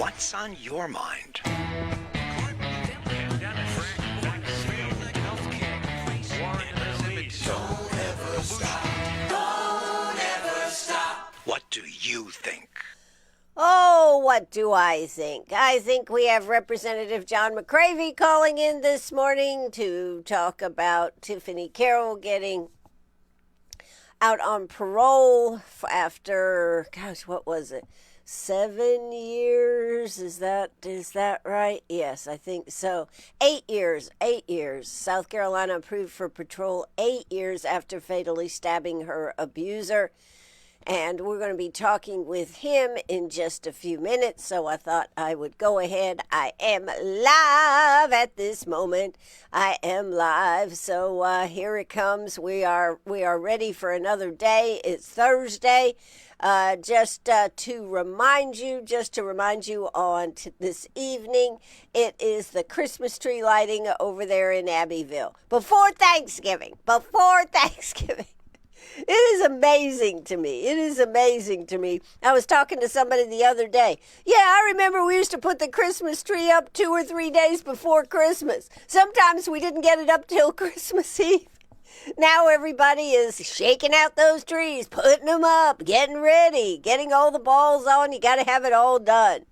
What's on your mind? Don't ever stop. Don't ever stop. What do you think? Oh, what do I think? I think we have Representative John McCravey calling in this morning to talk about Tiffany Carroll getting out on parole after, what was it? 7 years? Is that right? Yes, I think so. 8 years. South Carolina approved for parole 8 years after fatally stabbing her abuser. And we're going to be talking with him in just a few minutes, so I thought I would go ahead. I am live at this moment. I am live, so here it comes. We are ready for another day. It's Thursday. Just to remind you on this evening, it is the Christmas tree lighting over there in Abbeville. Before Thanksgiving. It is amazing to me. I was talking to somebody the other day. Yeah, I remember we used to put the Christmas tree up 2 or 3 days before Christmas. Sometimes we didn't get it up till Christmas Eve. Now everybody is shaking out those trees, putting them up, getting ready, getting all the balls on. You got to have it all done.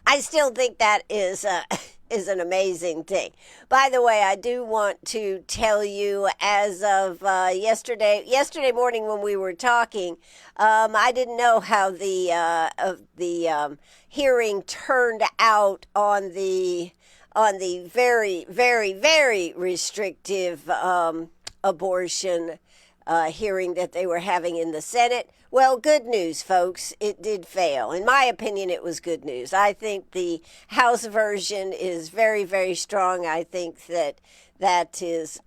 I still think that is an amazing thing. By the way, I do want to tell you, as of yesterday morning when we were talking, I didn't know how the hearing turned out on the very, very, very restrictive abortion hearing that they were having in the Senate. Well, good news, folks. It did fail. In my opinion, it was good news. I think the House version is very, very strong. I think that is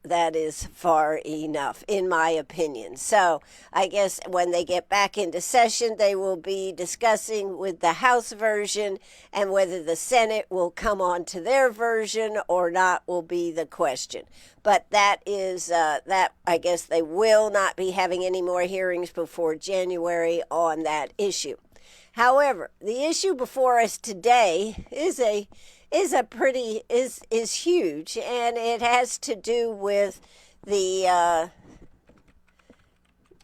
far enough, in my opinion. So I guess when they get back into session, they will be discussing with the House version, and whether the Senate will come on to their version or not will be the question. But that is, I guess they will not be having any more hearings before January on that issue. However, the issue before us today is huge, and it has to do with the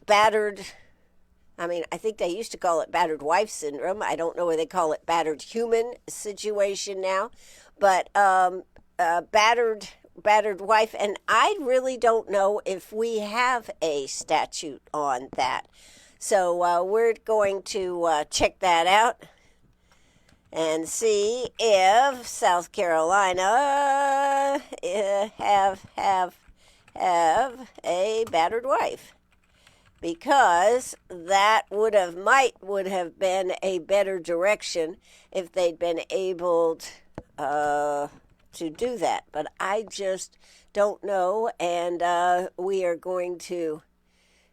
battered, I think they used to call it battered wife syndrome. I don't know whether they call it battered human situation now, but battered wife, and I really don't know if we have a statute on that. So we're going to check that out and see if South Carolina have a battered wife, because that would have been a better direction if they'd been able to do that. But I just don't know, and we are going to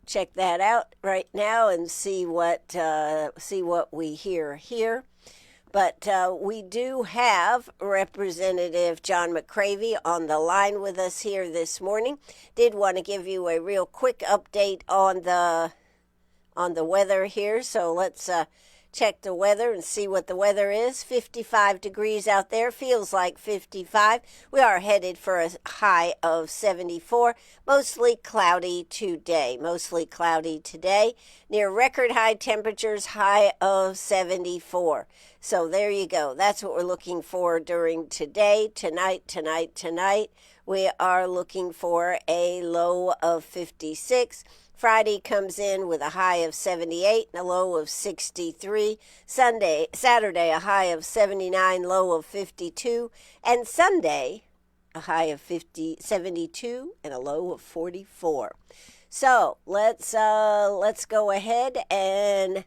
check that out right now and see what we hear here. But we do have Representative John McCravey on the line with us here this morning. Did want to give you a real quick update on the weather here. So let's check the weather and see what the weather is. 55 degrees out there. Feels like 55. We are headed for a high of 74. Mostly cloudy today. Near record high temperatures, high of 74. So there you go. That's what we're looking for during today. Tonight. We are looking for a low of 56. Friday comes in with a high of 78 and a low of 63. Saturday, a high of 79, low of 52. And Sunday, a high of 72 and a low of 44. So let's go ahead and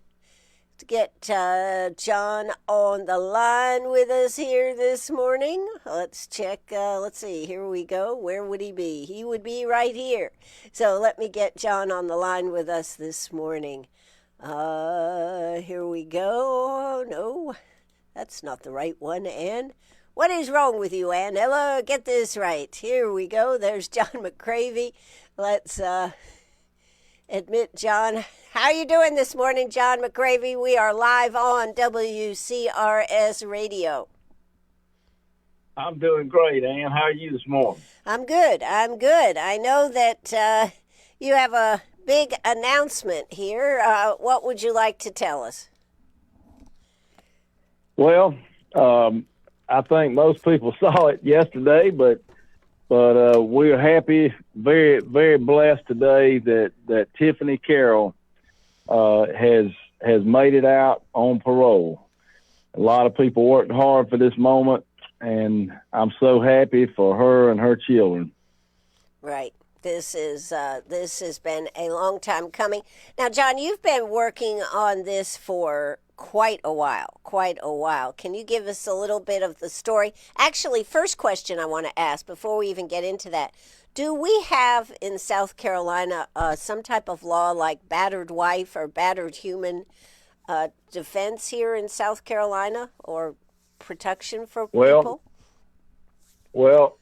get John on the line with us here this morning. Let's check. Let's see. Here we go. Where would he be? He would be right here. So let me get John on the line with us this morning. Here we go. No, that's not the right one, Ann. What is wrong with you, Ann? Hello, get this right. Here we go. There's John McCravey. Let's admit John. How are you doing this morning, John McGravy? We are live on WCRS Radio. I'm doing great, Ann. How are you this morning? I'm good. I know that you have a big announcement here. What would you like to tell us? Well, I think most people saw it yesterday, but we're happy, very, very blessed today that Tiffany Carroll has made it out on parole. A lot of people worked hard for this moment, and I'm so happy for her and her children. Right. This has been a long time coming. Now, John, you've been working on this for quite a while. Can you give us a little bit of the story? Actually, first question I want to ask before we even get into that. Do we have in South Carolina some type of law like battered wife or battered human defense here in South Carolina, or protection for people? Well,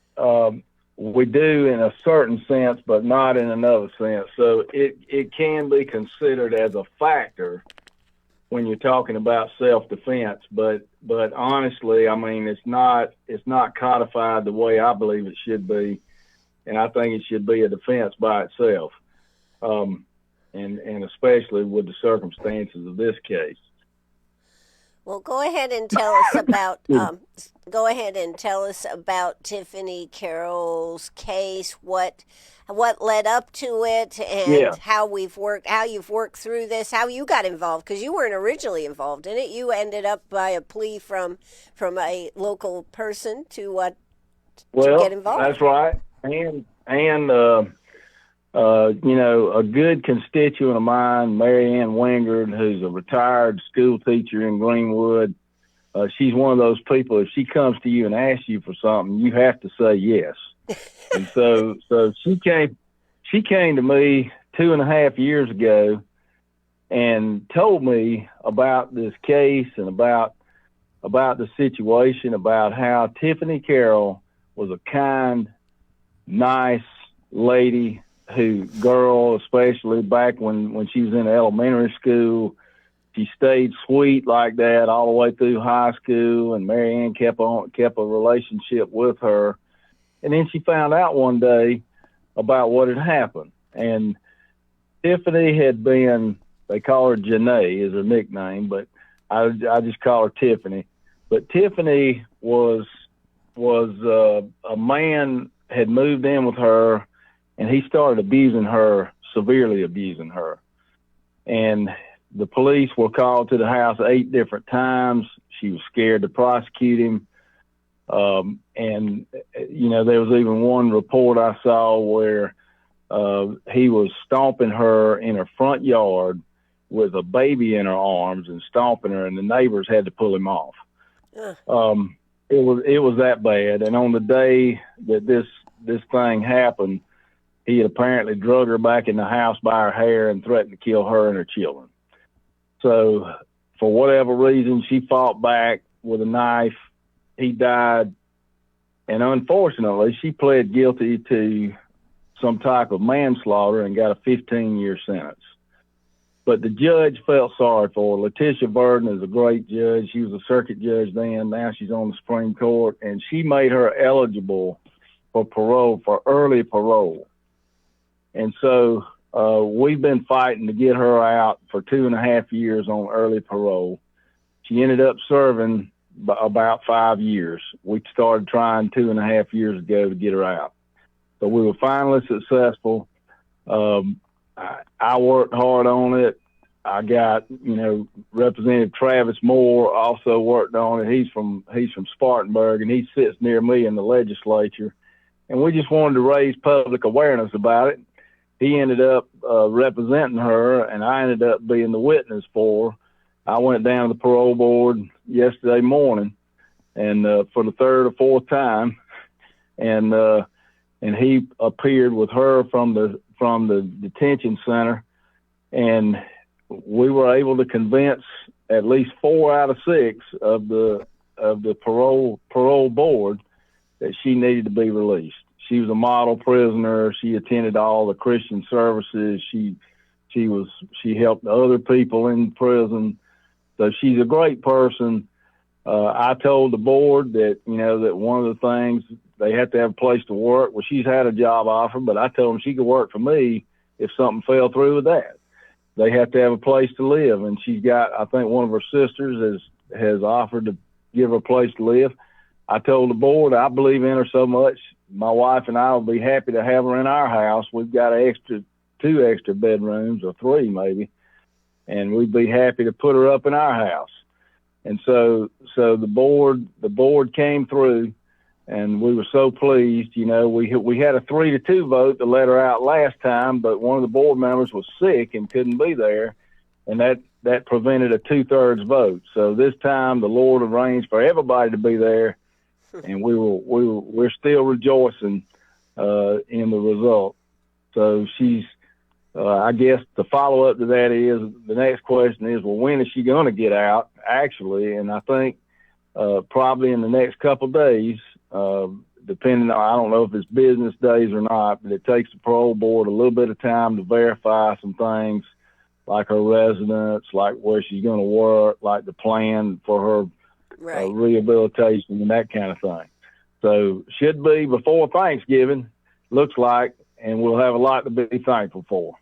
we do in a certain sense, but not in another sense. So it can be considered as a factor when you're talking about self-defense, but honestly, I mean, it's not codified the way I believe it should be, and I think it should be a defense by itself, and especially with the circumstances of this case. Well, go ahead and tell us about Tiffany Carroll's case. What led up to it, and how you've worked through this, how you got involved, because you weren't originally involved in it. You ended up by a plea from a local person to get involved. That's right, and a good constituent of mine, Mary Ann Wingard, who's a retired school teacher in Greenwood. She's one of those people, if she comes to you and asks you for something, you have to say yes. And so she came to me 2.5 years ago and told me about this case and about the situation, about how Tiffany Carroll was a kind, nice lady girl, especially back when she was in elementary school. She stayed sweet like that all the way through high school, and Mary Ann kept a relationship with her. And then she found out one day about what had happened. And Tiffany had been, they call her Janae is her nickname, but I just call her Tiffany. But Tiffany was a man had moved in with her, and he started severely abusing her. And the police were called to the house 8 different times. She was scared to prosecute him. And, there was even one report I saw where he was stomping her in her front yard with a baby in her arms and stomping her, and the neighbors had to pull him off. It was that bad. And on the day that this thing happened, he had apparently drugged her back in the house by her hair and threatened to kill her and her children. So for whatever reason, she fought back with a knife. He died. And unfortunately, she pled guilty to some type of manslaughter and got a 15-year sentence. But the judge felt sorry for her. Letitia Burden is a great judge. She was a circuit judge then. Now she's on the Supreme Court. And she made her eligible for parole, for early parole. And so we've been fighting to get her out for 2.5 years on early parole. She ended up serving about 5 years. We started trying 2.5 years ago to get her out. So we were finally successful. I worked hard on it. I got, Representative Travis Moore also worked on it. He's from Spartanburg, and he sits near me in the legislature. And we just wanted to raise public awareness about it. He ended up representing her, and I ended up being the witness for her. I went down to the parole board yesterday morning, and for the 3rd or 4th time, and he appeared with her from the detention center, and we were able to convince at least 4 out of 6 of the parole board that she needed to be released. She was a model prisoner. She attended all the Christian services. She She helped other people in prison. So she's a great person. I told the board that, that one of the things, they have to have a place to work. Well, she's had a job offer, but I told them she could work for me if something fell through with that. They have to have a place to live. And she's got, I think one of her sisters has offered to give her a place to live. I told the board I believe in her so much, my wife and I will be happy to have her in our house. We've got two extra bedrooms, or 3 maybe, and we'd be happy to put her up in our house. And so the board came through, and we were so pleased. We had a 3-2 vote to let her out last time, but one of the board members was sick and couldn't be there, and that prevented a 2/3 vote. So this time the Lord arranged for everybody to be there, and we're still rejoicing in the result. So she's. I guess the follow-up to that is, the next question is, well, when is she going to get out, actually? And I think probably in the next couple of days, depending on, I don't know if it's business days or not, but it takes the parole board a little bit of time to verify some things, like her residence, like where she's going to work, like the plan for her rehabilitation and that kind of thing. So should be before Thanksgiving, looks like, and we'll have a lot to be thankful for.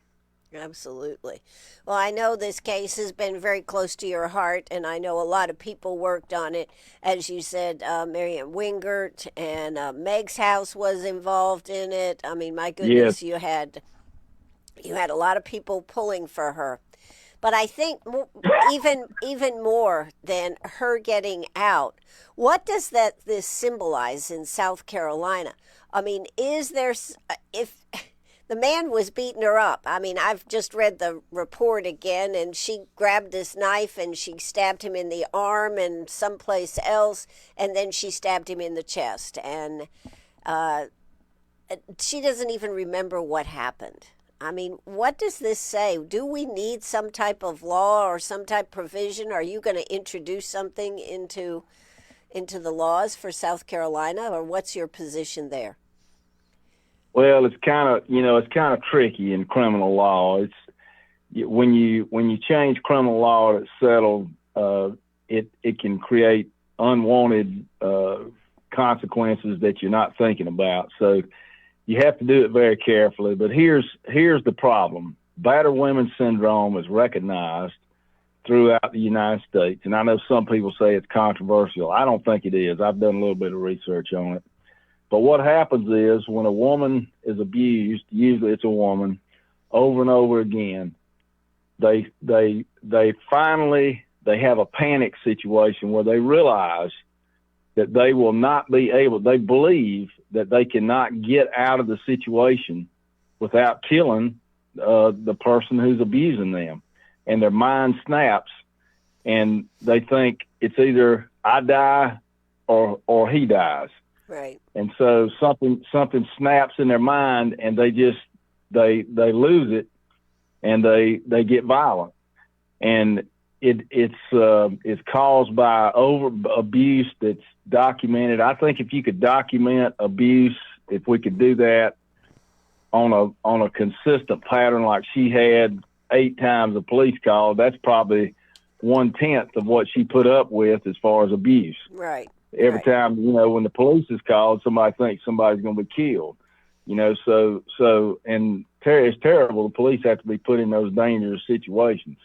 Absolutely. Well, I know this case has been very close to your heart, and I know a lot of people worked on it. As you said, Marianne Wingert and Meg's house was involved in it. I mean, my goodness, yes. You had a lot of people pulling for her. But I think even more than her getting out, what does this symbolize in South Carolina? I mean, is there, if the man was beating her up, I mean, I've just read the report again, and she grabbed this knife and she stabbed him in the arm and someplace else, and then she stabbed him in the chest. And she doesn't even remember what happened. I mean, what does this say? Do we need some type of law or some type of provision? Are you going to introduce something into the laws for South Carolina, or what's your position there? Well, it's kind of tricky in criminal law. It's when you change criminal law that's settled, it can create unwanted consequences that you're not thinking about. So you have to do it very carefully. But here's the problem: battered women syndrome is recognized throughout the United States, and I know some people say it's controversial. I don't think it is. I've done a little bit of research on it. But what happens is, when a woman is abused, usually it's a woman, over and over again, they finally have a panic situation where they realize that they will not be able, they believe that they cannot get out of the situation without killing the person who's abusing them. And their mind snaps, and they think it's either I die or he dies. Right. And so something snaps in their mind, and they lose it, and they get violent. And it's caused by abuse that's documented. I think if you could document abuse, if we could do that on a consistent pattern, like she had 8 times a police call, that's probably 1/10 of what she put up with as far as abuse. Right. Every time, when the police is called, somebody thinks somebody's going to be killed. And it's terrible. The police have to be put in those dangerous situations.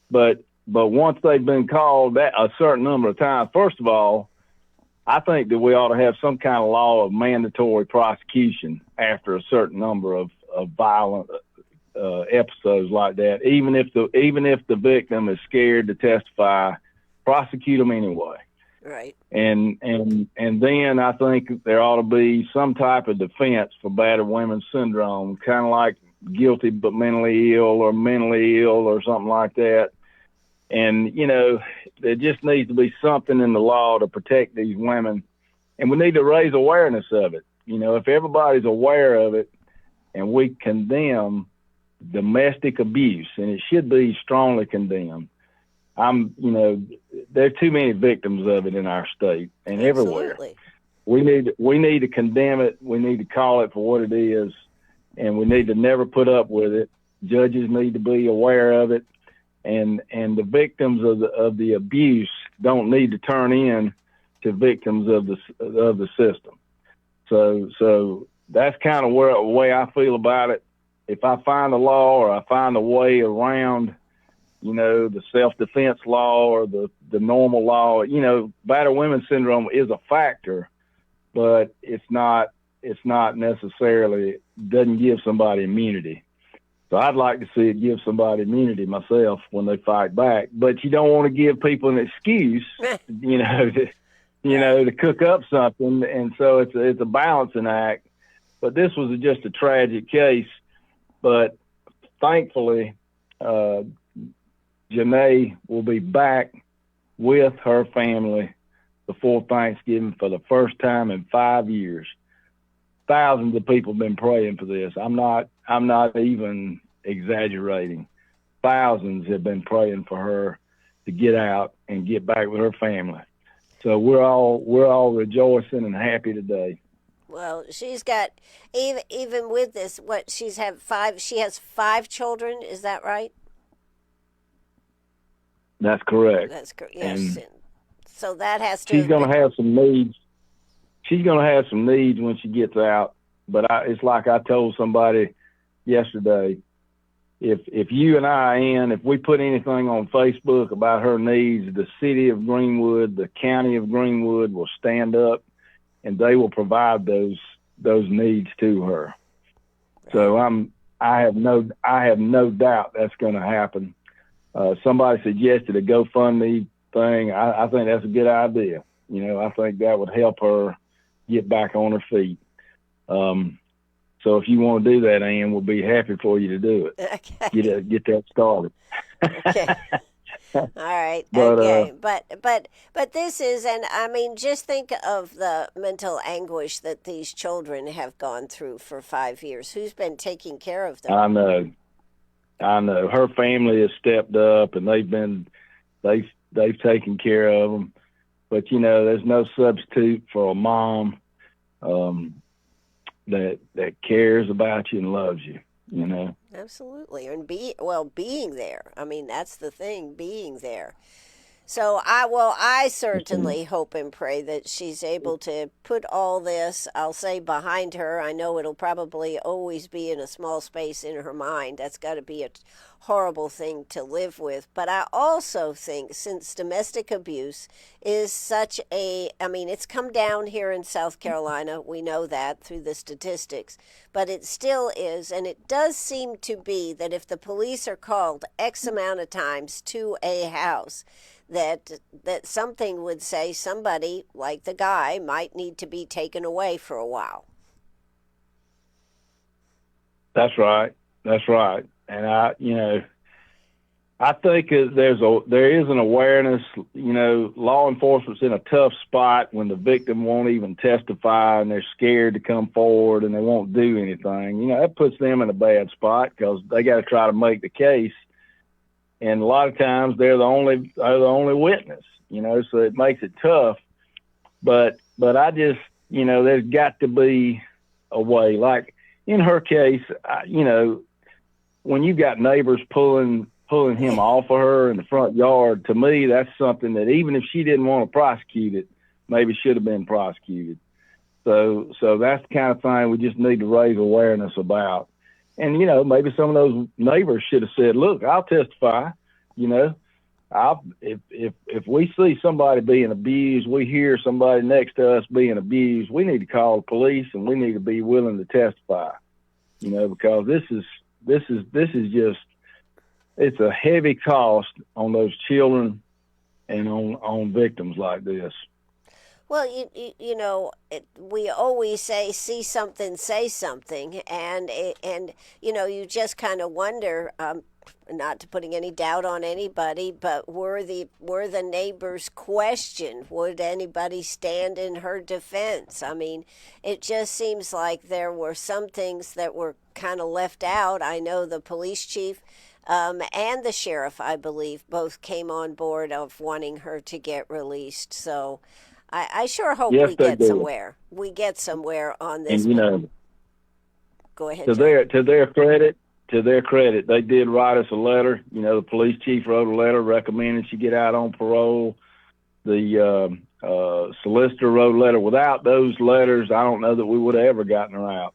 But once they've been called that a certain number of times, first of all, I think that we ought to have some kind of law of mandatory prosecution after a certain number of violent episodes like that. Even if the victim is scared to testify, prosecute them anyway. Right. And then I think there ought to be some type of defense for battered women syndrome, kind of like guilty but mentally ill, or mentally ill, or something like that. And, there just needs to be something in the law to protect these women. And we need to raise awareness of it. If everybody's aware of it, and we condemn domestic abuse, and it should be strongly condemned. There are too many victims of it in our state and everywhere. We need to condemn it. We need to call it for what it is, and we need to never put up with it. Judges need to be aware of it, and the victims of the abuse don't need to turn in to victims of the system. So that's kind of the way I feel about it. If I find a law or I find a way around, the self-defense law or the normal law, battered women syndrome is a factor, but it's not necessarily, doesn't give somebody immunity. So I'd like to see it give somebody immunity myself when they fight back. But you don't want to give people an excuse, to cook up something. And so it's a balancing act. But this was just a tragic case. But thankfully, Janae will be back with her family before Thanksgiving for the first time in 5 years. Thousands of people have been praying for this. I'm not even exaggerating. Thousands have been praying for her to get out and get back with her family. So we're all rejoicing and happy today. Well, she's got, even with this, she has 5 children, is that right? That's correct. That's correct. Yes. So that has to. She's going to have some needs. She's going to have some needs when she gets out. But it's like I told somebody yesterday, if you and if we put anything on Facebook about her needs, the city of Greenwood, the county of Greenwood will stand up and they will provide those needs to her. So I have no doubt that's going to happen. Somebody suggested a GoFundMe thing. I think that's a good idea. I think that would help her get back on her feet. So if you want to do that, Ann, we'll be happy for you to do it. Okay. Get that started. Okay. All right. But, okay. But this is, and I mean, just think of the mental anguish that these children have gone through for 5 years. Who's been taking care of them? I know. Her family has stepped up, and they've taken care of them. But there's no substitute for a mom that cares about you and loves you. Absolutely, and being there. I mean, that's the thing, being there. So I certainly hope and pray that she's able to put all this, I'll say, behind her. I know it'll probably always be in a small space in her mind. That's got to be a horrible thing to live with. But I also think, since domestic abuse is it's come down here in South Carolina. We know that through the statistics. But it still is, and it does seem to be that if the police are called X amount of times to a house, that something would say somebody, like the guy, might need to be taken away for a while. That's right. And I think there is an awareness. Law enforcement's in a tough spot when the victim won't even testify and they're scared to come forward and they won't do anything. That puts them in a bad spot because they got to try to make the case. And a lot of times they're the only witness, so it makes it tough. But I just, there's got to be a way. Like in her case, when you've got neighbors pulling him off of her in the front yard, to me, that's something that even if she didn't want to prosecute it, maybe should have been prosecuted. So that's the kind of thing we just need to raise awareness about. And, maybe some of those neighbors should have said, look, I'll testify, if we see somebody being abused, we hear somebody next to us being abused, we need to call the police and we need to be willing to testify, because this is just, it's a heavy cost on those children and on victims like this. Well, we always say, see something, say something. And you just kind of wonder, not to putting any doubt on anybody, but were the neighbors questioned? Would anybody stand in her defense? I mean, it just seems like there were some things that were kind of left out. I know the police chief and the sheriff, I believe, both came on board of wanting her to get released. So I sure hope we get somewhere. We get somewhere on this. And, go ahead. To their credit, to their credit, they did write us a letter. You know, the police chief wrote a letter recommending she get out on parole. The solicitor wrote a letter. Without those letters, I don't know that we would have ever gotten her out.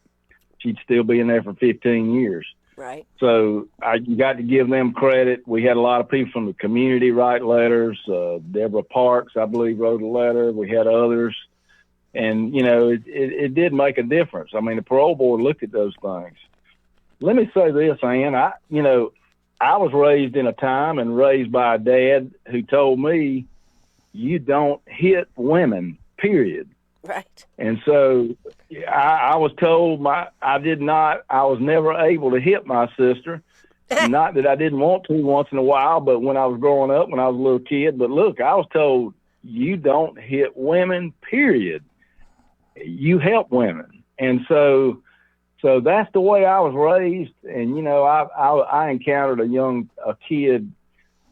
She'd still be in there for 15 years. Right. So you got to give them credit. We had a lot of people from the community write letters. Deborah Parks, I believe, wrote a letter. We had others. And, you know, it did make a difference. I mean, the parole board looked at those things. Let me say this, Ann. I was raised in a time and raised by a dad who told me you don't hit women, period. Right. And so I was told I was never able to hit my sister. Not that I didn't want to once in a while, but when I was growing up, when I was a little kid. But look, I was told you don't hit women, period. You help women. And so that's the way I was raised. And, you know, I encountered a kid,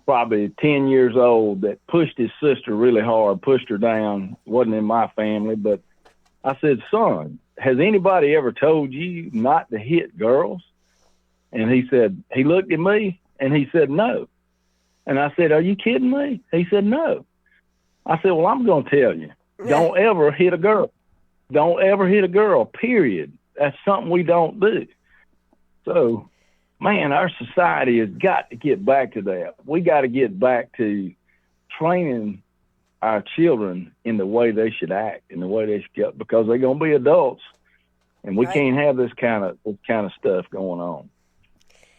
probably 10 years old, that pushed his sister really hard, pushed her down. Wasn't in my family, but I said, son, has anybody ever told you not to hit girls? And he looked at me and he said, no. And I said, are you kidding me? He said, no. I said, well, I'm going to tell you, don't ever hit a girl. Don't ever hit a girl, period. That's something we don't do. So, man, our society has got to get back to that. We got to get back to training our children in the way they should act, in the way they should get, because they're going to be adults, and we can't have this kind of stuff going on.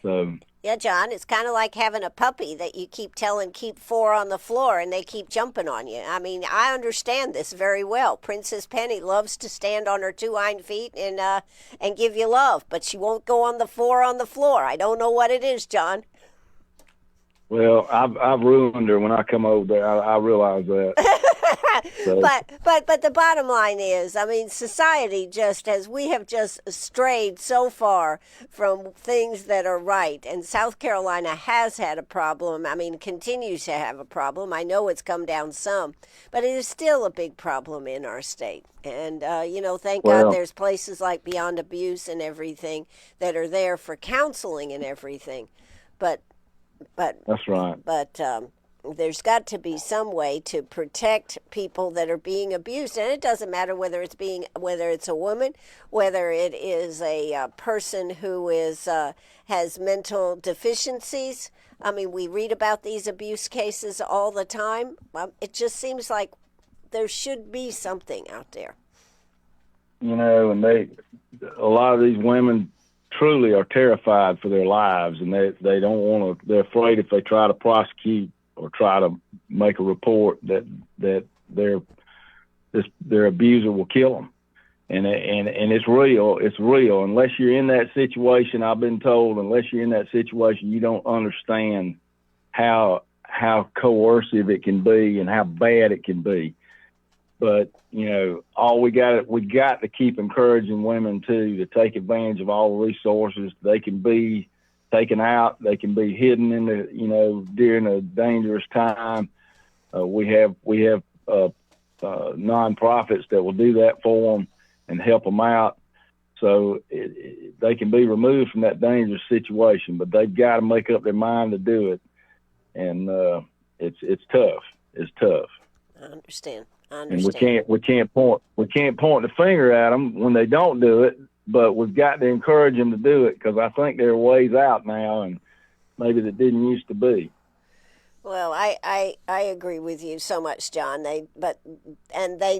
So. Yeah, John, it's kind of like having a puppy that you keep telling keep 4 on the floor and they keep jumping on you. I mean, I understand this very well. Princess Penny loves to stand on her 2 hind feet and give you love, but she won't go on the 4 on the floor. I don't know what it is, John. Well, I've ruined her when I come over there. I realize that. So. But the bottom line is, I mean, society we have just strayed so far from things that are right. And South Carolina has had a problem. I mean, continues to have a problem. I know it's come down some, but it is still a big problem in our state. And, thank God there's places like Beyond Abuse and everything that are there for counseling and everything. But that's right. But there's got to be some way to protect people that are being abused, and it doesn't matter whether it's a woman, whether it is a person who has mental deficiencies. I mean, we read about these abuse cases all the time. It just seems like there should be something out there. You know, and a lot of these women truly are terrified for their lives, and they don't want to. They're afraid if they try to prosecute or try to make a report that their abuser will kill them, and it's real. It's real. Unless you're in that situation, I've been told, unless you're in that situation, you don't understand how coercive it can be and how bad it can be. But you know, we got to keep encouraging women too to take advantage of all the resources. They can be taken out. They can be hidden during a dangerous time. We have nonprofits that will do that for them and help them out, so they can be removed from that dangerous situation. But they've got to make up their mind to do it, and it's tough. It's tough. I understand. And we can't point the finger at them when they don't do it, but we've got to encourage them to do it, because I think there are ways out now, and maybe that didn't used to be. Well, I agree with you so much, John. They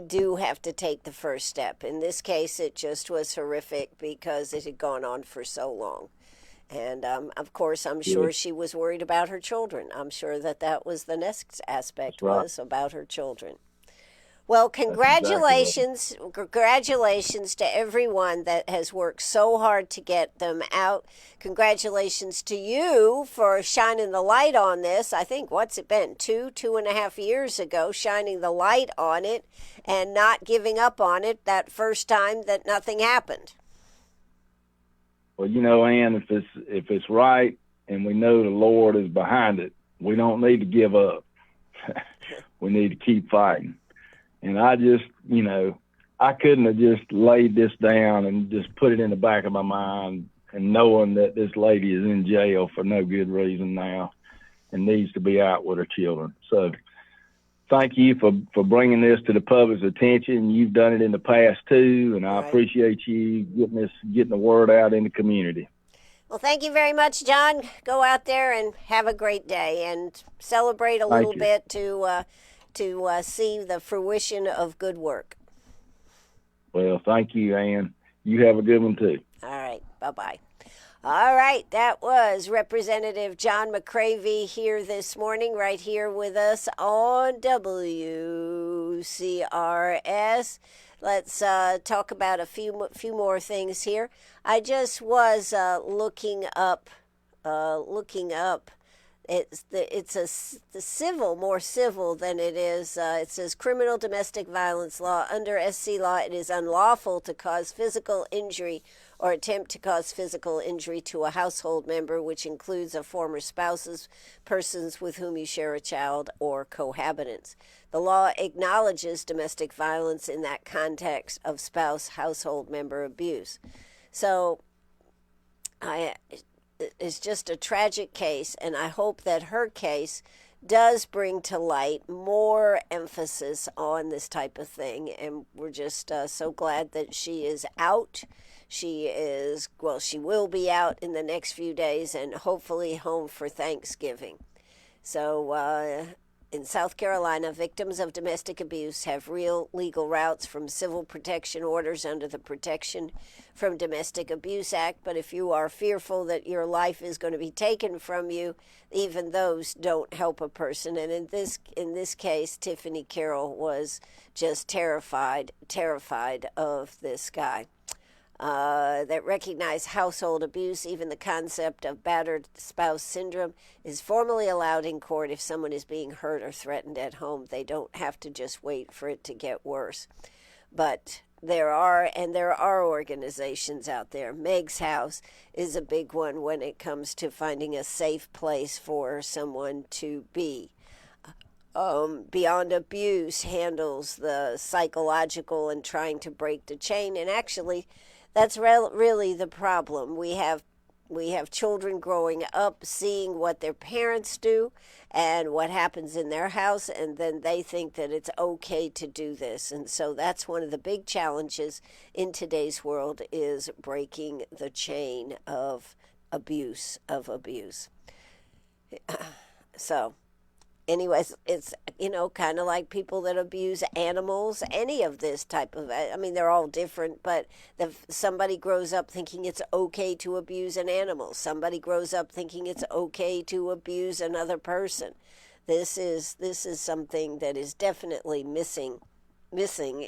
do have to take the first step. In this case, it just was horrific because it had gone on for so long. And, of course, I'm sure she was worried about her children. I'm sure that was the next aspect, was about her children. Well, congratulations to everyone that has worked so hard to get them out. Congratulations to you for shining the light on this. I think, what's it been, 2.5 years ago, shining the light on it and not giving up on it that first time that nothing happened. Well, you know, Ann, if it's right and we know the Lord is behind it, we don't need to give up. We need to keep fighting. And I just, I couldn't have just laid this down and just put it in the back of my mind. and knowing that this lady is in jail for no good reason now and needs to be out with her children. So thank you for bringing this to the public's attention. You've done it in the past too, and I appreciate you getting the word out in the community. Well, thank you very much, John. Go out there and have a great day and celebrate a little bit to see the fruition of good work. Well, thank you, Ann. You have a good one too. All right. Bye-bye. All right, that was Representative John McCravey here this morning, right here with us on WCRS. Let's talk about a few more things here. I just was looking up. It's the civil, more civil than it is. It says criminal domestic violence law. Under SC law, it is unlawful to cause physical injury or attempt to cause physical injury to a household member, which includes a former spouse's, persons with whom you share a child, or cohabitants. The law acknowledges domestic violence in that context of spouse-household member abuse. So it's just a tragic case, and I hope that her case does bring to light more emphasis on this type of thing, and we're just so glad that she is out. She will be out in the next few days and hopefully home for Thanksgiving. So in South Carolina, victims of domestic abuse have real legal routes from civil protection orders under the Protection from Domestic Abuse Act. But if you are fearful that your life is going to be taken from you, even those don't help a person. And in this case, Tiffany Carroll was just terrified of this guy. That recognize household abuse, even the concept of battered spouse syndrome, is formally allowed in court if someone is being hurt or threatened at home. They don't have to just wait for it to get worse. But there are organizations out there. Meg's House is a big one when it comes to finding a safe place for someone to be. Beyond Abuse handles the psychological and trying to break the chain, and actually that's really the problem. We have children growing up seeing what their parents do and what happens in their house, and then they think that it's okay to do this. And so that's one of the big challenges in today's world, is breaking the chain of abuse. So anyways, it's, kind of like people that abuse animals, any of this type of, they're all different, but somebody grows up thinking it's okay to abuse an animal. Somebody grows up thinking it's okay to abuse another person. This is something that is definitely missing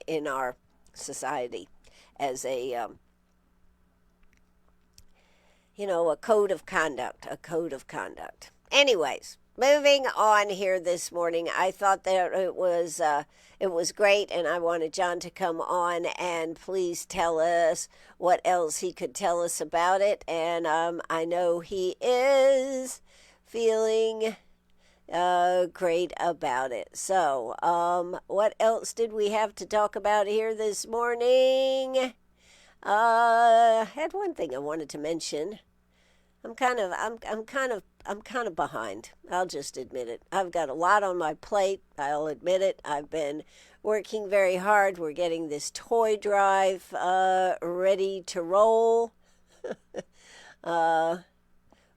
in our society as a, a code of conduct. Anyways, moving on here this morning, I thought that it was great, and I wanted John to come on and please tell us what else he could tell us about it. And I know he is feeling great about it. So what else did we have to talk about here this morning? I had one thing I wanted to mention. I'm kind of behind. I'll just admit it. I've got a lot on my plate. I'll admit it. I've been working very hard. We're getting this toy drive ready to roll.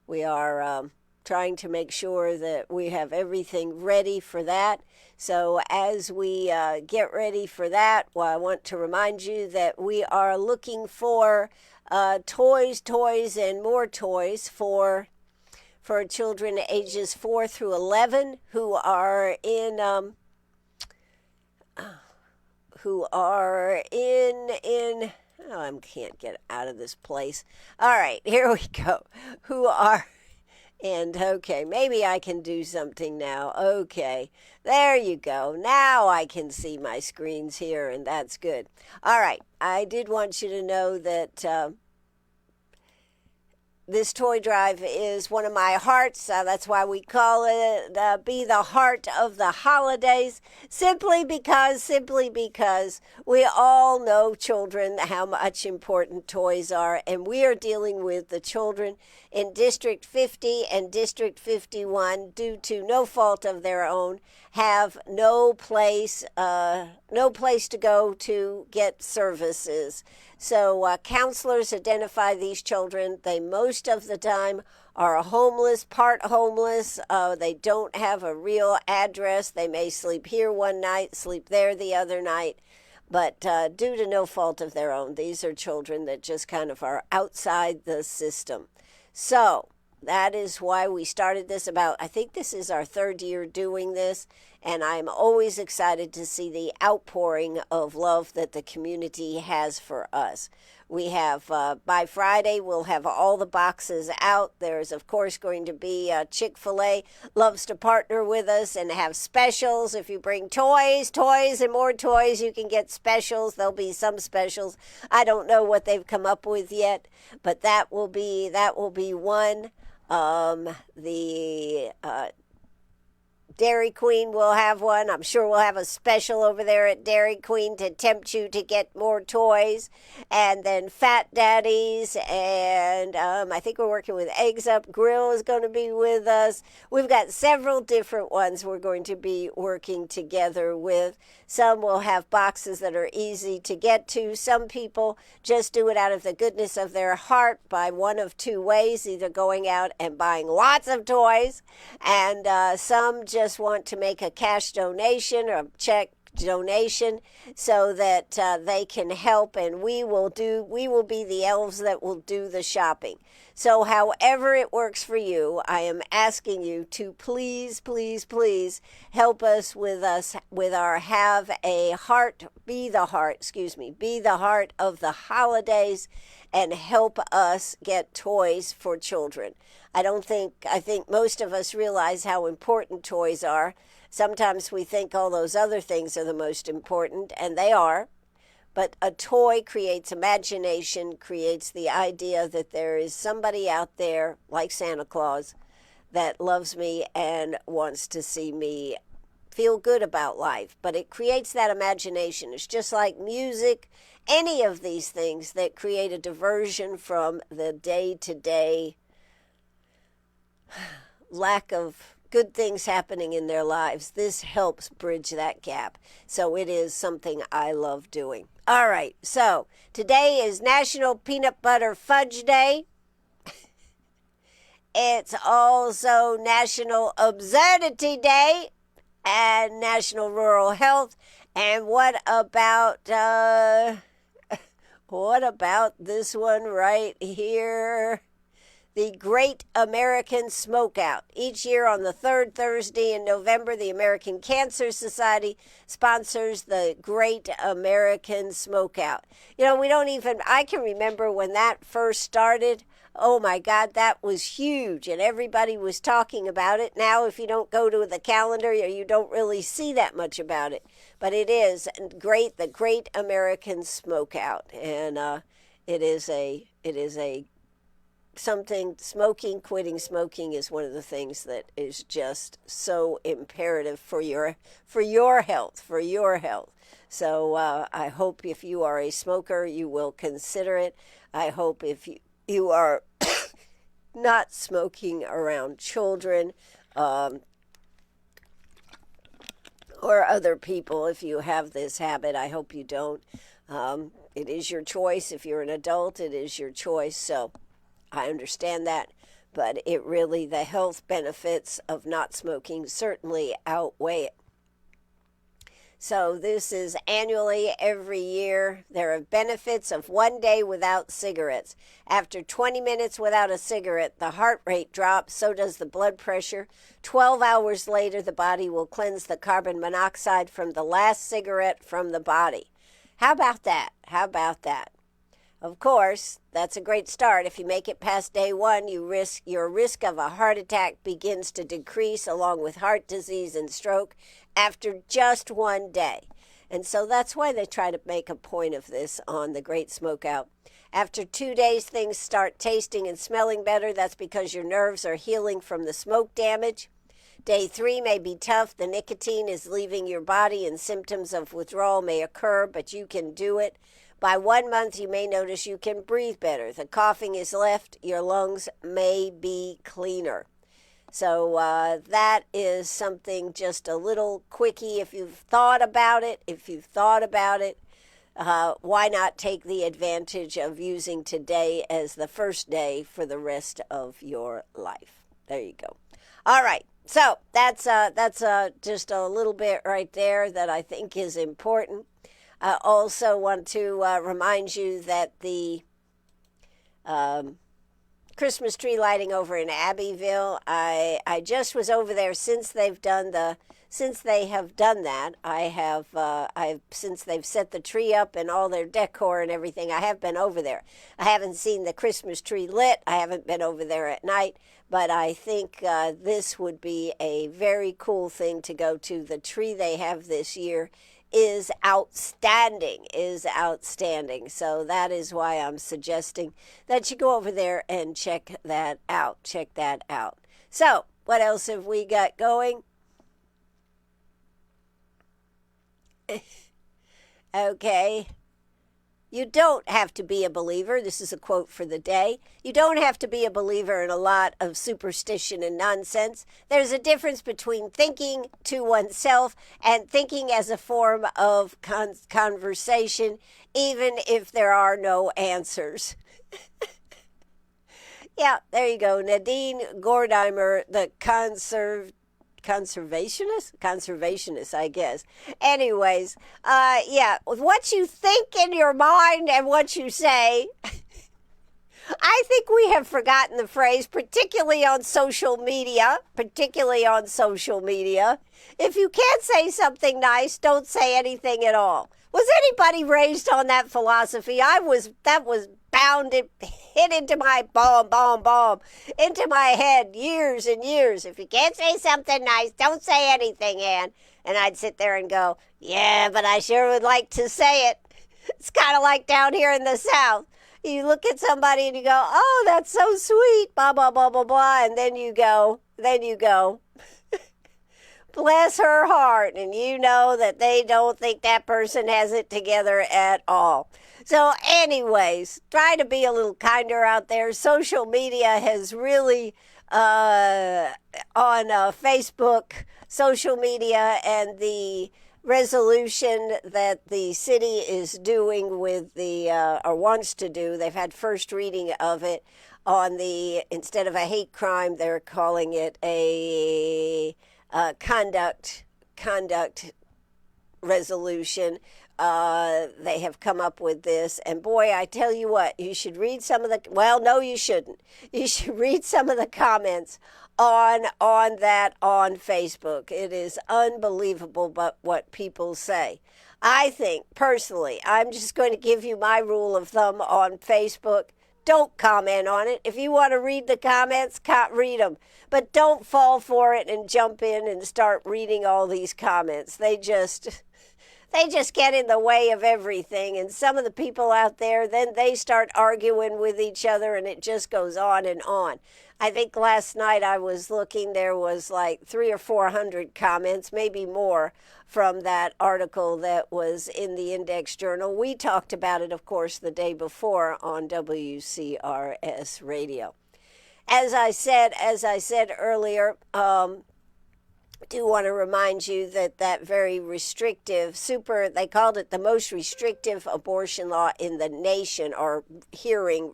We are trying to make sure that we have everything ready for that. So as we get ready for that, well, I want to remind you that we are looking for toys, and more toys for children ages 4 through 11 who are in I can't get out of this place. All right, here we go. Okay, maybe I can do something now. Okay, there you go. Now I can see my screens here, and that's good. All right, I did want you to know that this toy drive is one of my hearts. That's why we call it Be the Heart of the Holidays. Simply because we all know, children, how much important toys are. And we are dealing with the children in District 50 and District 51, due to no fault of their own, have no place to go to get services. So counselors identify these children. They most of the time are homeless, part homeless. They don't have a real address. They may sleep here one night, sleep there the other night. But due to no fault of their own, these are children that just kind of are outside the system. So that is why we started this I think this is our third year doing this, and I'm always excited to see the outpouring of love that the community has for us. We have, by Friday, we'll have all the boxes out. There's, of course, going to be Chick-fil-A loves to partner with us and have specials. If you bring toys, and more toys, you can get specials. There'll be some specials. I don't know what they've come up with yet, but that will be one. The Dairy Queen will have one. I'm sure we'll have a special over there at Dairy Queen to tempt you to get more toys. And then Fat Daddies, and I think we're working with Eggs Up Grill is going to be with us. We've got several different ones we're going to be working together with. Some will have boxes that are easy to get to. Some people just do it out of the goodness of their heart by one of two ways, either going out and buying lots of toys, and some just want to make a cash donation or a check donation so that they can help, and we will be the elves that will do the shopping. So however it works for you, I am asking you to please help us with our Have a Heart, Be the Heart of the Holidays, and help us get toys for children. I think most of us realize how important toys are. Sometimes we think all those other things are the most important, and they are. But a toy creates imagination, creates the idea that there is somebody out there, like Santa Claus, that loves me and wants to see me feel good about life. But it creates that imagination. It's just like music, any of these things that create a diversion from the day-to-day lack of good things happening in their lives. This helps bridge that gap. So it is something I love doing. All right, so today is National Peanut Butter Fudge Day. It's also National Absurdity Day and National Rural Health. And what about this one right here? The Great American Smokeout. Each year on the third Thursday in November, the American Cancer Society sponsors the Great American Smokeout. You know, I can remember when that first started. Oh my God, that was huge, and everybody was talking about it. Now, if you don't go to the calendar, you don't really see that much about it. But it is great, the Great American Smokeout, and it is a something. Quitting smoking is one of the things that is just so imperative for your health. So I hope if you are a smoker, you will consider it. I hope if you are not smoking around children or other people, if you have this habit, I hope you don't. It is your choice. If you're an adult, it is your choice. So I understand that, but the health benefits of not smoking certainly outweigh it. So this is annually, every year. There are benefits of 1 day without cigarettes. After 20 minutes without a cigarette, the heart rate drops, so does the blood pressure. 12 hours later, the body will cleanse the carbon monoxide from the last cigarette from the body. How about that? Of course, that's a great start. If you make it past day one, your risk of a heart attack begins to decrease, along with heart disease and stroke, after just 1 day. And so that's why they try to make a point of this on the Great Smokeout. After 2 days, things start tasting and smelling better. That's because your nerves are healing from the smoke damage. Day 3 may be tough. The nicotine is leaving your body and symptoms of withdrawal may occur, but you can do it. By 1 month, you may notice you can breathe better. The coughing is left. Your lungs may be cleaner. So that is something, just a little quickie. If you've thought about it, why not take the advantage of using today as the first day for the rest of your life? There you go. All right. So that's just a little bit right there that I think is important. I also want to remind you that the Christmas tree lighting over in Abbeville, I just was over there since they have done that. Since they've set the tree up and all their decor and everything, I have been over there. I haven't seen the Christmas tree lit. I haven't been over there at night, but I think this would be a very cool thing to go to. The tree they have this year is outstanding. So that is why I'm suggesting that you go over there and check that out. So what else have we got going? Okay. You don't have to be a believer. This is a quote for the day. You don't have to be a believer in a lot of superstition and nonsense. There's a difference between thinking to oneself and thinking as a form of conversation, even if there are no answers. Yeah, there you go. Nadine Gordimer, the conservationist, I guess. Anyways, yeah, what you think in your mind and what you say, I think we have forgotten the phrase, particularly on social media. If you can't say something nice, don't say anything at all. Was anybody raised on that philosophy? That was bounded, hit into my into my head years and years. If you can't say something nice, don't say anything, Ann. And I'd sit there and go, yeah, but I sure would like to say it. It's kind of like down here in the South. You look at somebody and you go, oh, that's so sweet, blah, blah, blah, blah, blah. And then you go, bless her heart. And you know that they don't think that person has it together at all. So anyways, try to be a little kinder out there. Social media has really, on Facebook, social media, and the resolution that the city is doing with or wants to do, they've had first reading of it on instead of a hate crime, they're calling it a conduct resolution. They have come up with this, and boy, I tell you what, you should read some of no, you shouldn't. You should read some of the comments on that on Facebook. It is unbelievable but what people say. I think, personally, I'm just going to give you my rule of thumb on Facebook. Don't comment on it. If you want to read the comments, read them. But don't fall for it and jump in and start reading all these comments. They just get in the way of everything. And some of the people out there, then they start arguing with each other, and it just goes on and on. I think last night I was looking, there was like 300 or 400 comments, maybe more, from that article that was in the Index Journal. We talked about it, of course, the day before on WCRS radio. As I said earlier, do want to remind you that very restrictive, they called it the most restrictive abortion law in the nation, or hearing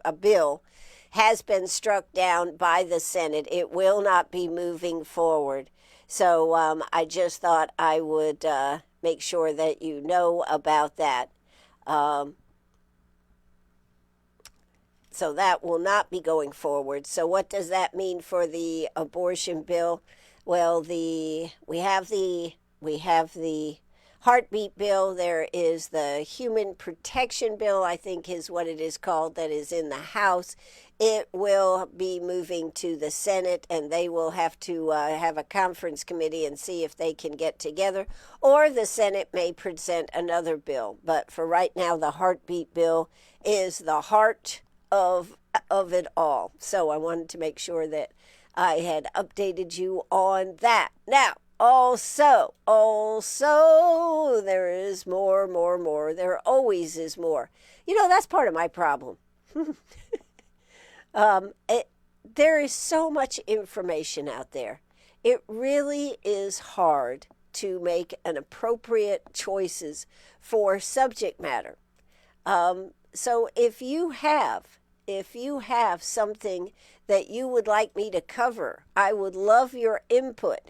a bill, has been struck down by the Senate. It will not be moving forward. So I just thought I would make sure that you know about that. So that will not be going forward. So what does that mean for the abortion bill? Well, we have the heartbeat bill. There is the human protection bill, I think is what it is called, that is in the House. It will be moving to the Senate, and they will have to have a conference committee and see if they can get together. Or the Senate may present another bill. But for right now, the heartbeat bill is the heart of it all. So I wanted to make sure that I had updated you on that. Now, also, there is more. There always is more. You know, that's part of my problem. There is so much information out there. It really is hard to make an appropriate choices for subject matter. So if you have something that you would like me to cover, I would love your input.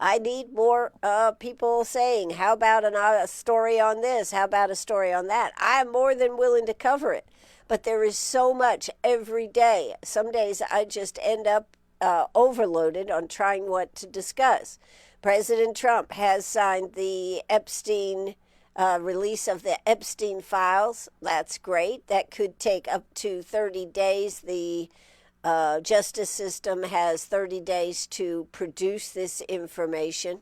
I need more people saying, how about a story on this? How about a story on that? I am more than willing to cover it. But there is so much every day. Some days I just end up overloaded on trying what to discuss. President Trump has signed the Epstein release of the Epstein files. That's great. That could take up to 30 days. The justice system has 30 days to produce this information.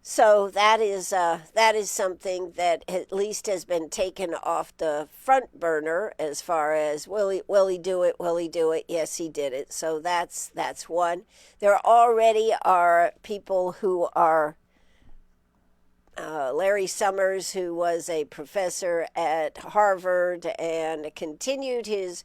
So that is something that at least has been taken off the front burner as far as will he do it? Will he do it? Yes, he did it. So that's one. There already are people who are Larry Summers, who was a professor at Harvard and continued his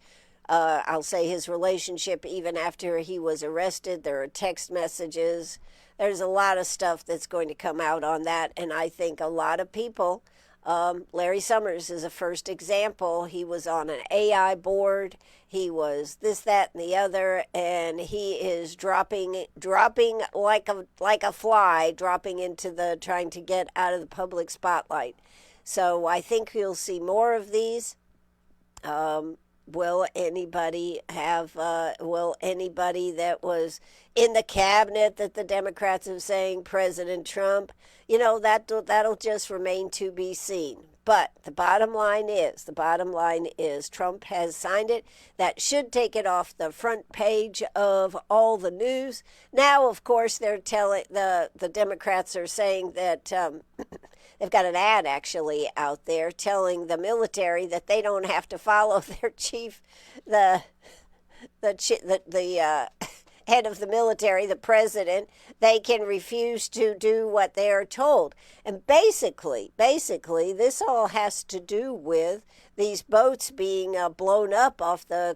his relationship even after he was arrested. There are text messages. There's a lot of stuff that's going to come out on that, and I think a lot of people, Larry Summers is a first example. He was on an AI board. He was this, that, and the other, and he is dropping like a fly, dropping into trying to get out of the public spotlight. So I think you'll see more of these. Will anybody that was in the cabinet that the Democrats are saying President Trump, that'll just remain to be seen. But the bottom line is Trump has signed it. That should take it off the front page of all the news. Now, of course, they're telling the Democrats are saying that they've got an ad actually out there telling the military that they don't have to follow their chief, the head of the military, the president. They can refuse to do what they are told. And basically, this all has to do with these boats being blown up off the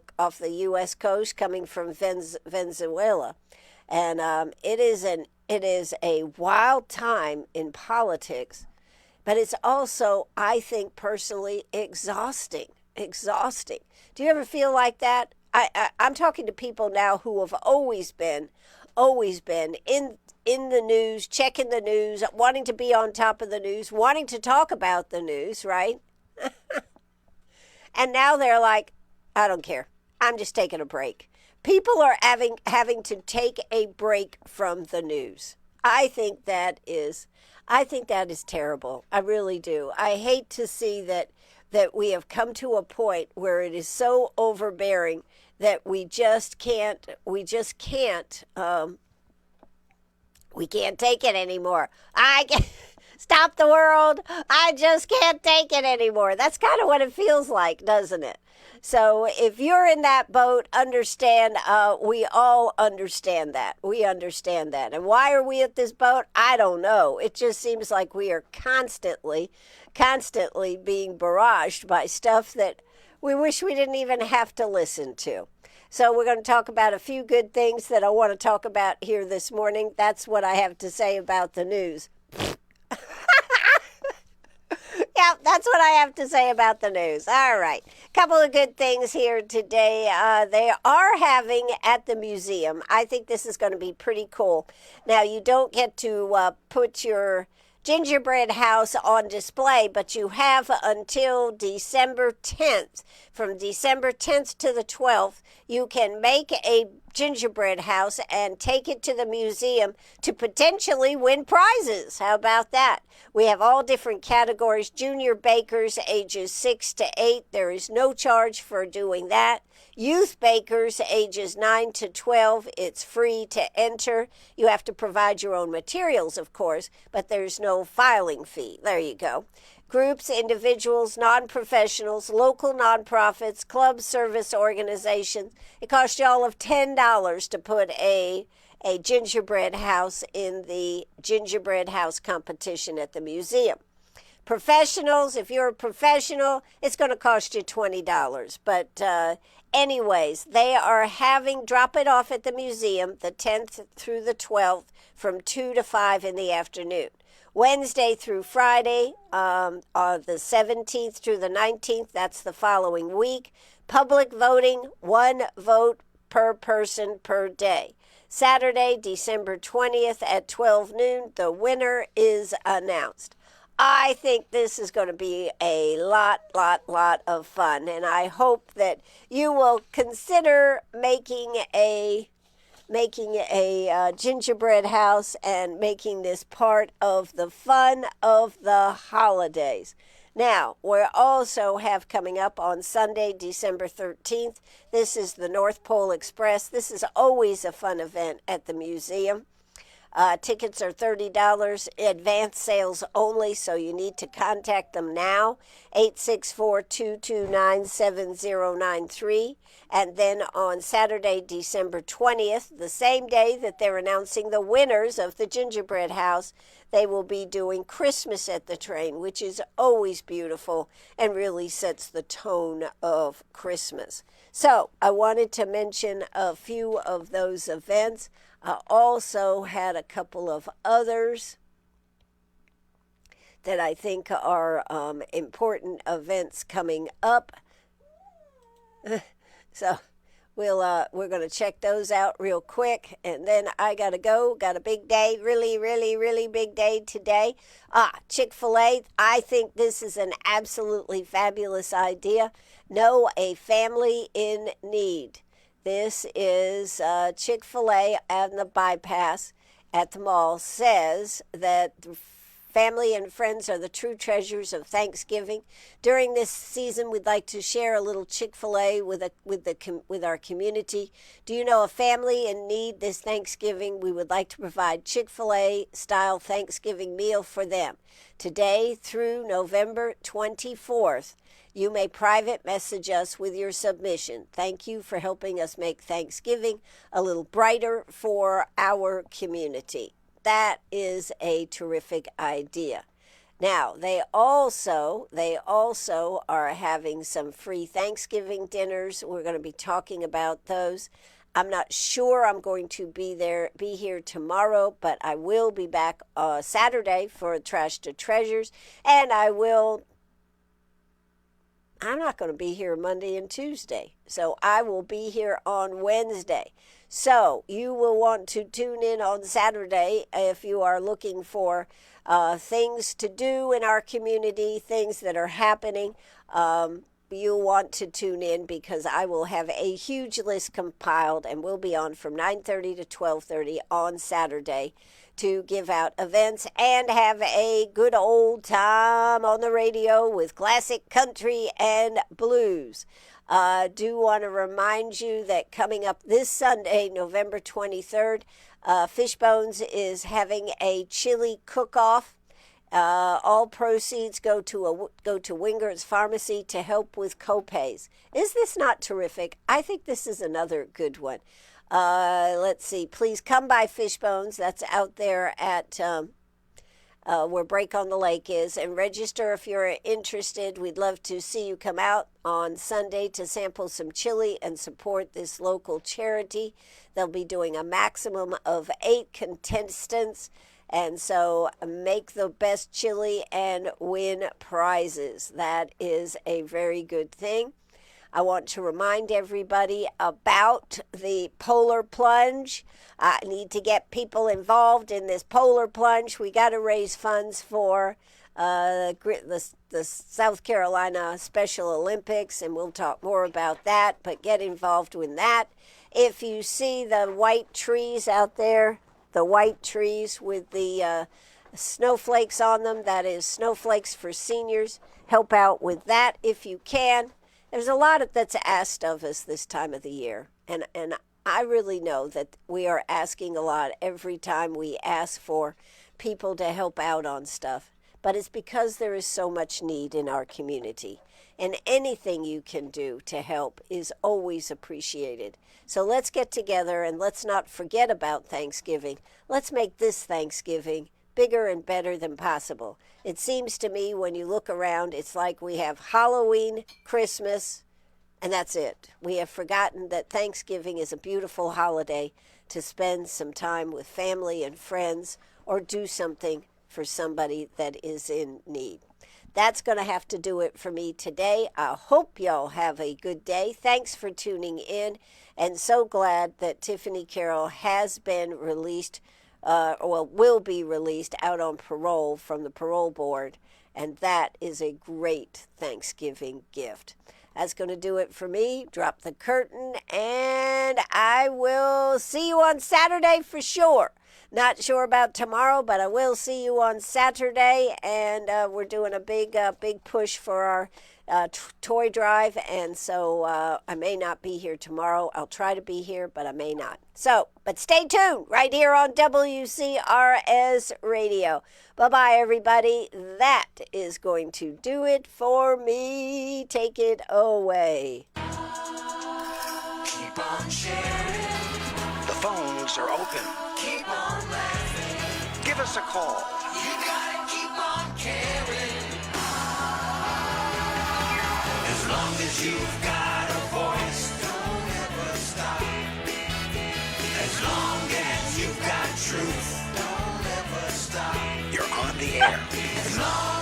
U.S. coast coming from Venezuela. And it is a wild time in politics. But it's also, I think, personally exhausting. Do you ever feel like that? I'm talking to people now who have always been in the news, checking the news, wanting to be on top of the news, wanting to talk about the news, right? And now they're like, I don't care. I'm just taking a break. People are having to take a break from the news. I think that is terrible. I really do. I hate to see that we have come to a point where it is so overbearing that we can't take it anymore. Stop the world. I just can't take it anymore. That's kind of what it feels like, doesn't it? So if you're in that boat, understand, we all understand that. We understand that. And why are we at this boat? I don't know. It just seems like we are constantly being barraged by stuff that we wish we didn't even have to listen to. So we're going to talk about a few good things that I want to talk about here this morning. That's what I have to say about the news. Yeah, that's what I have to say about the news. All right. Couple of good things here today. They are having at the museum. I think this is going to be pretty cool. Now, you don't get to put your gingerbread house on display, but you have until December 10th. From December 10th to the 12th, you can make a gingerbread house and take it to the museum to potentially win prizes. How about that? We have all different categories. Junior bakers ages 6 to 8. There is no charge for doing that. Youth bakers ages 9 to 12. It's free to enter. You have to provide your own materials, of course, but there's no filing fee. There you go. Groups, individuals, non-professionals, local nonprofits, clubs, service organizations. It costs you all of $10 to put a gingerbread house in the gingerbread house competition at the museum. Professionals, if you're a professional, it's going to cost you $20. But anyways, they are drop it off at the museum the 10th through the 12th from 2 to 5 in the afternoon. Wednesday through Friday, the 17th through the 19th, that's the following week. Public voting, 1 vote per person per day. Saturday, December 20th at 12 noon, the winner is announced. I think this is going to be a lot of fun, and I hope that you will consider making a gingerbread house and making this part of the fun of the holidays. Now, we also have coming up on Sunday, December 13th, this is the North Pole Express. This is always a fun event at the museum. Tickets are $30, advance sales only, so you need to contact them now, 864-229-7093. And then on Saturday, December 20th, the same day that they're announcing the winners of the gingerbread house, they will be doing Christmas at the Train, which is always beautiful and really sets the tone of Christmas. So I wanted to mention a few of those events. I also had a couple of others that I think are important events coming up. So we're going to check those out real quick, and then I got to go. Got a big day, really big day today. Chick-fil-A, I think this is an absolutely fabulous idea. Know a family in need. This is Chick-fil-A on the bypass at the mall says that family and friends are the true treasures of Thanksgiving. During this season, we'd like to share a little Chick-fil-A with our community. Do you know a family in need this Thanksgiving? We would like to provide Chick-fil-A style Thanksgiving meal for them. Today through November 24th, you may private message us with your submission. Thank you for helping us make Thanksgiving a little brighter for our community. That is a terrific idea. Now, they also are having some free Thanksgiving dinners. We're going to be talking about those. I'm not sure I'm going to be here tomorrow, but I will be back Saturday for Trash to Treasures, and I'm not going to be here Monday and Tuesday, so I will be here on Wednesday. So you will want to tune in on Saturday if you are looking for things to do in our community, things that are happening. You'll want to tune in because I will have a huge list compiled, and we'll be on from 9:30 to 12:30 on Saturday to give out events and have a good old time on the radio with classic country and blues. Do want to remind you that coming up this Sunday, November 23rd, Fishbones is having a chili cook-off. All proceeds go to Winger's Pharmacy to help with copays. Is this not terrific? I think this is another good one. Let's see. Please come by Fishbones. That's out there at where Break on the Lake is, and register if you're interested. We'd love to see you come out on Sunday to sample some chili and support this local charity. They'll be doing a maximum of 8 contestants, and so make the best chili and win prizes. That is a very good thing. I want to remind everybody about the polar plunge. I need to get people involved in this polar plunge. We got to raise funds for the South Carolina Special Olympics, and we'll talk more about that, but get involved with that. If you see the white trees out there, the white trees with the snowflakes on them, that is Snowflakes for Seniors. Help out with that if you can. There's a lot that's asked of us this time of the year, and I really know that we are asking a lot every time we ask for people to help out on stuff, but it's because there is so much need in our community, and anything you can do to help is always appreciated. So let's get together and let's not forget about Thanksgiving. Let's make this Thanksgiving bigger and better than possible. It seems to me when you look around, it's like we have Halloween, Christmas, and that's it. We have forgotten that Thanksgiving is a beautiful holiday to spend some time with family and friends or do something for somebody that is in need. That's going to have to do it for me today. I hope y'all have a good day. Thanks for tuning in, and so glad that Tiffany Carroll has been released, will be released out on parole from the parole board, and that is a great Thanksgiving gift. That's going to do it for me. Drop the curtain, and I will see you on Saturday for sure. Not sure about tomorrow, but I will see you on Saturday, and we're doing a big push for our toy drive, and so I may not be here tomorrow. I'll try to be here, but I may not. So, but stay tuned right here on WCRS Radio. Bye-bye, everybody. That is going to do it for me. Take it away. Keep on sharing. The phones are open. Keep on laughing. Give us a call. You gotta keep on caring. As long as you've got a voice, don't ever stop. As long as you've got truth, don't ever stop. You're on the air. As long